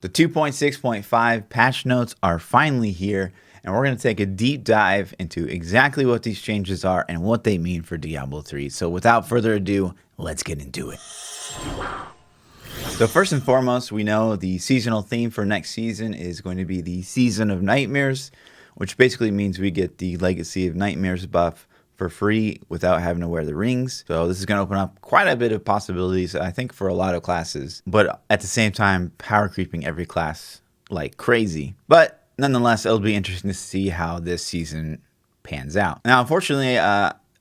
The 2.6.5 patch notes are finally here, and we're going to take a deep dive into exactly what these changes are and what they mean for Diablo 3. So without further ado, let's get into it. So first and foremost, we know the seasonal theme for next season is going to be the Season of Nightmares, which basically means we get the Legacy of Nightmares buff for free without having to wear the rings. So this is going to open up quite a bit of possibilities, I think, for a lot of classes, but at the same time, power creeping every class like crazy. But nonetheless, it'll be interesting to see how this season pans out. Now, unfortunately,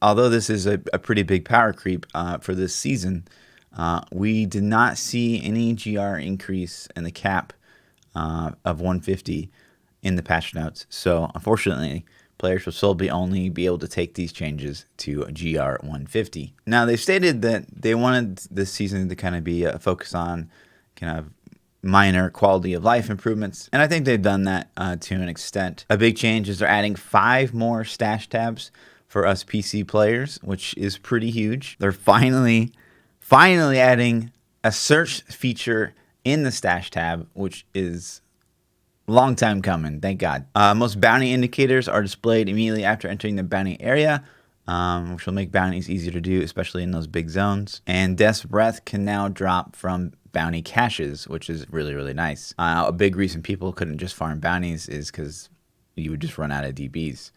although this is a pretty big power creep for this season, we did not see any GR increase in the cap of 150 in the patch notes. So unfortunately, players will still only be able to take these changes to GR 150. Now, they've stated that they wanted this season to kind of be a focus on kind of minor quality of life improvements, and I think they've done that to an extent. A big change is they're adding 5 more stash tabs for us PC players, which is pretty huge. They're finally adding a search feature in the stash tab, which is long time coming, thank God. Most bounty indicators are displayed immediately after entering the bounty area, which will make bounties easier to do, especially in those big zones. And Death's Breath can now drop from bounty caches, which is really, really nice. A big reason people couldn't just farm bounties is because you would just run out of DBs.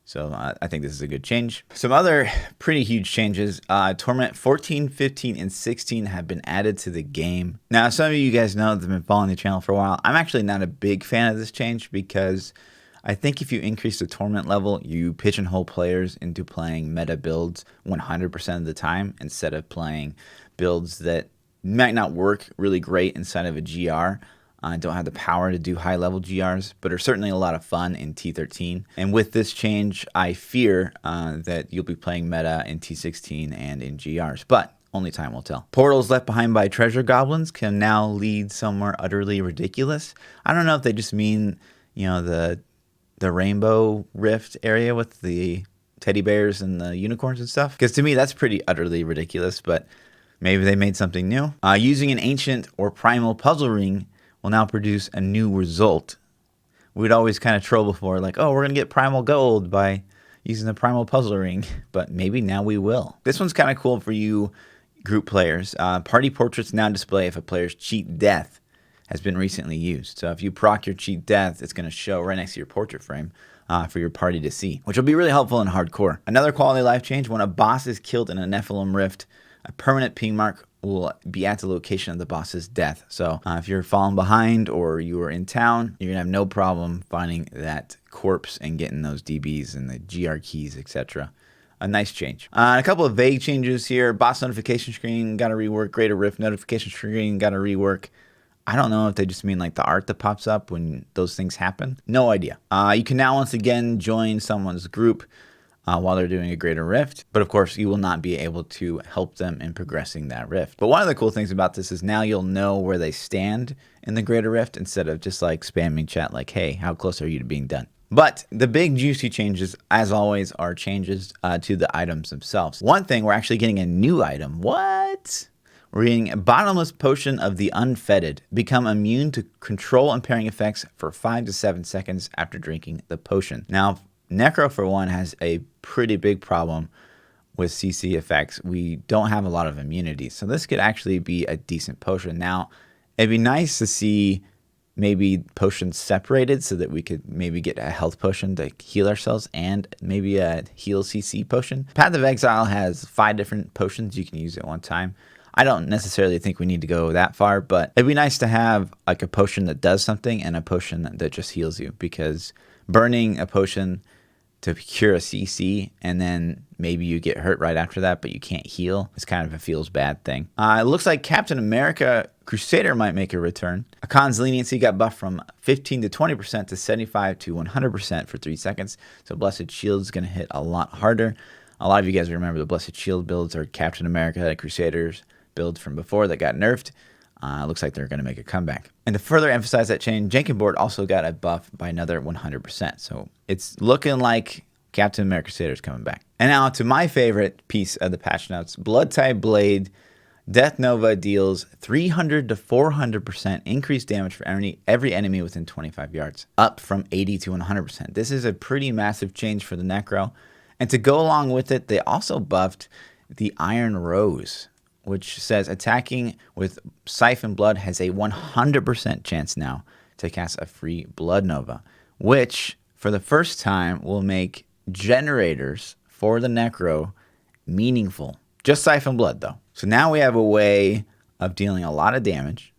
So I think this is a good change. Some other pretty huge changes. Torment 14, 15, and 16 have been added to the game. Now, some of you guys know that have been following the channel for a while. I'm actually not a big fan of this change because I think if you increase the Torment level, you pigeonhole players into playing meta builds 100% of the time instead of playing builds that might not work really great inside of a GR. Don't have the power to do high-level GRs, but are certainly a lot of fun in T13. And with this change, I fear that you'll be playing meta in T16 and in GRs, but only time will tell. Portals left behind by treasure goblins can now lead somewhere utterly ridiculous. I don't know if they just mean, you know, the Rainbow Rift area with the teddy bears and the unicorns and stuff, because to me that's pretty utterly ridiculous, but maybe they made something new. Using an ancient or primal puzzle ring will now produce a new result. We'd always kind of troll before, like, oh, we're going to get primal gold by using the primal puzzle ring, but maybe now we will. This one's kind of cool for you group players. Party portraits now display if a player's cheat death has been recently used. So if you proc your cheat death, it's going to show right next to your portrait frame for your party to see, which will be really helpful in hardcore. Another quality of life change: when a boss is killed in a Nephilim Rift, a permanent ping mark will be at the location of the boss's death. So if you're falling behind or you are in town, you're gonna have no problem finding that corpse and getting those DBs and the GR keys, etc. A nice change. A couple of vague changes here. Boss notification screen got to rework. Greater Rift notification screen got to rework. I don't know if they just mean like the art that pops up when those things happen. No idea. You can now once again join someone's group while they're doing a greater rift, but of course you will not be able to help them in progressing that rift. But one of the cool things about this is now you'll know where they stand in the greater rift instead of just like spamming chat like, hey, how close are you to being done? But the big juicy changes, as always, are changes to the items themselves. One thing, we're actually getting a new item. What? We're getting a bottomless potion of the unfetid. Become immune to control impairing effects for 5 to 7 seconds after drinking the potion. Now, Necro, for one, has a pretty big problem with CC effects. We don't have a lot of immunity, so this could actually be a decent potion. Now, it'd be nice to see maybe potions separated so that we could maybe get a health potion to heal ourselves and maybe a heal CC potion. Path of Exile has 5 different potions you can use at one time. I don't necessarily think we need to go that far, but it'd be nice to have like a potion that does something and a potion that just heals you, because burning a potion to cure a CC and then maybe you get hurt right after that, but you can't heal, it's kind of a feels bad thing. It looks like Captain America Crusader might make a return. Akon's leniency got buffed from 15 to 20% to 75 to 100% for 3 seconds. So Blessed Shield is going to hit a lot harder. A lot of you guys remember the Blessed Shield builds are Captain America Crusaders builds from before that got nerfed. Looks like they're going to make a comeback. And to further emphasize that change, Jenkins board also got a buff by another 100%. So it's looking like Captain America Crusader is coming back. And now to my favorite piece of the patch notes. Blood-type Blade Death Nova deals 300 to 400% increased damage for every enemy within 25 yards, up from 80 to 100%. This is a pretty massive change for the Necro. And to go along with it, they also buffed the Iron Rose, which says attacking with Siphon Blood has a 100% chance now to cast a free Blood Nova, which for the first time will make generators for the Necro meaningful. Just Siphon Blood though. So now we have a way of dealing a lot of damage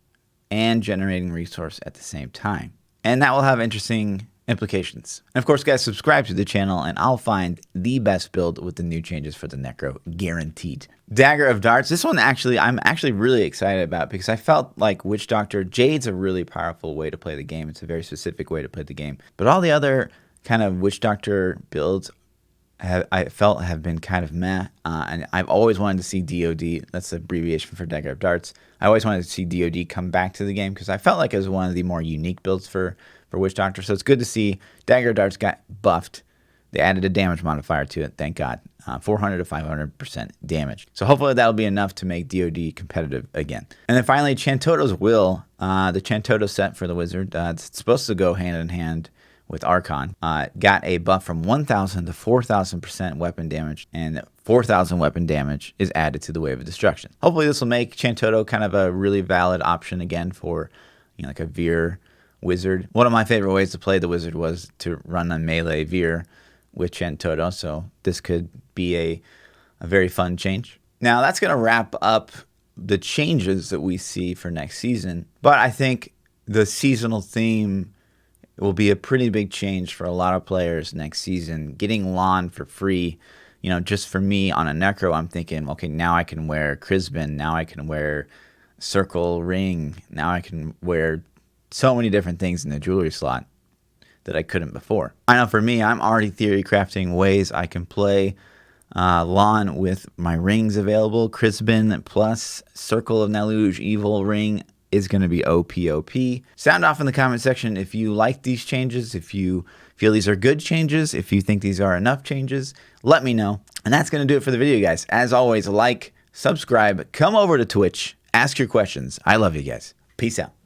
and generating resource at the same time. And that will have interesting implications. And of course, guys, subscribe to the channel and I'll find the best build with the new changes for the Necro, guaranteed. Dagger of Darts. This one I'm actually really excited about because I felt like Witch Doctor Jade's a really powerful way to play the game. It's a very specific way to play the game. But all the other kind of Witch Doctor builds I felt have been kind of meh, and I've always wanted to see DOD, that's the abbreviation for Dagger of Darts, I always wanted to see DOD come back to the game because I felt like it was one of the more unique builds for Witch Doctor, so it's good to see Dagger of Darts got buffed. They added a damage modifier to it, thank God, 400 to 500% damage. So hopefully that'll be enough to make DOD competitive again. And then finally, Chantoto's Will, the Chantoto set for the Wizard, it's supposed to go hand in hand with Archon, got a buff from 1,000 to 4,000% weapon damage, and 4,000 weapon damage is added to the Wave of Destruction. Hopefully this will make Chantoto kind of a really valid option again for, like a Veer Wizard. One of my favorite ways to play the Wizard was to run a melee Veer with Chantoto, so this could be a very fun change. Now that's going to wrap up the changes that we see for next season, but I think the seasonal theme will be a pretty big change for a lot of players next season. Getting Lawn for free, just for me on a Necro, I'm thinking, okay, now I can wear Crisbin, now I can wear Circle Ring, now I can wear so many different things in the jewelry slot that I couldn't before. I know for me, I'm already theory crafting ways I can play Lawn with my rings available. Crisbin plus Circle of Naluge Evil Ring is going to be OP. Sound off in the comment section if you like these changes, if you feel these are good changes, if you think these are enough changes, let me know. And that's going to do it for the video, guys. As always, like, subscribe, come over to Twitch, ask your questions. I love you guys. Peace out.